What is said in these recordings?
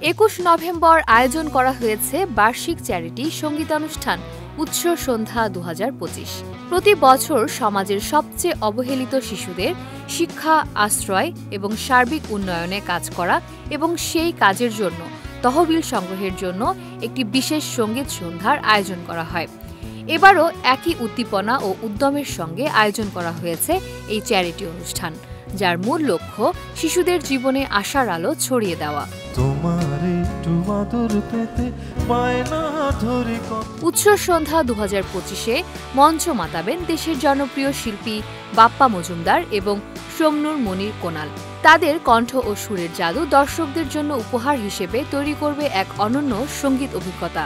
21 November আয়োজন করা হয়েছে বার্ষিক চ্যারিটি সঙ্গীতানুষ্ঠান উৎস সন্ধ্যা 2025। প্রতি বছর সমাজের সবচেয়ে অবহেলিত শিশুদের শিক্ষা, আশ্রয় এবং সার্বিক উন্নয়নে কাজ করা এবং সেই কাজের জন্য তহবিল সংগ্রহের জন্য একটি বিশেষ সঙ্গীত সন্ধ্যার আয়োজন করা হয়। এবারও একই উদ্দীপনা ও উদ্যমের সঙ্গে আয়োজন করা হয়েছে এই চ্যারিটি অনুষ্ঠান, যার মূল লক্ষ্য শিশুদের জীবনে আশার আলো ছড়িয়ে দেওয়া। উৎস সন্ধ্যা 2025-এ মঞ্চ মাতাবেন দেশের জনপ্রিয় শিল্পী বাপ্পা মজুমদার এবং সোমনুর মনির কোনাল। তাদের কণ্ঠ ও সুরের জাদু দর্শকদের জন্য উপহার হিসেবে তৈরি করবে এক অনন্য সঙ্গীত অভিজ্ঞতা।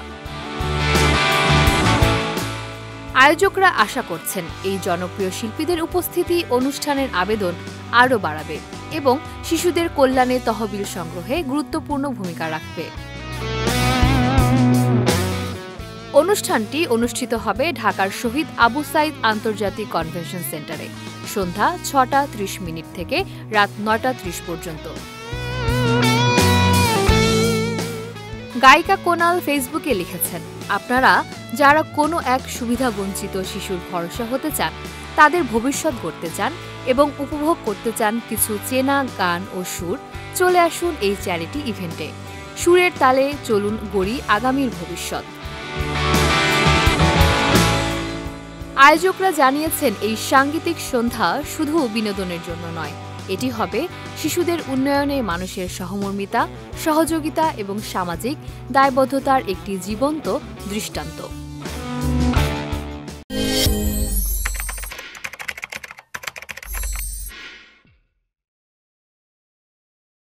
আয়োজকরা আশা করছেন এই জনপ্রিয় শিল্পীদের উপস্থিতি অনুষ্ঠানের আবেদন আরও বাড়াবে এবং শিশুদের কল্যাণে তহবিল সংগ্রহে গুরুত্বপূর্ণ ভূমিকা রাখবে। অনুষ্ঠানটি অনুষ্ঠিত হবে ঢাকার শহীদ আবু সাইদ আন্তর্জাতিক কনভেনশন সেন্টারে সন্ধ্যা 6:30 থেকে রাত 9:30 পর্যন্ত। গায়িকা কোনাল ফেসবুকে লিখেছেন, আপনারা যারা কোনো এক সুবিধাবঞ্চিত শিশুর ভরসা হতে চান, তাদের ভবিষ্যৎ গড়তে চান এবং উপভোগ করতে চান কিছু চেনা গান ও সুর, চলে আসুন এই চ্যারিটি ইভেন্টে। সুরের তালে চলুন গড়ি আগামীর ভবিষ্যৎ। আয়োজকরা জানিয়েছেন, এই সাংগীতিক সন্ধ্যা শুধু বিনোদনের জন্য নয়, এটি হবে শিশুদের উন্নয়নে মানুষের সহমর্মিতা, সহযোগিতা এবং সামাজিক দায়বদ্ধতার একটি জীবন্ত দৃষ্টান্ত।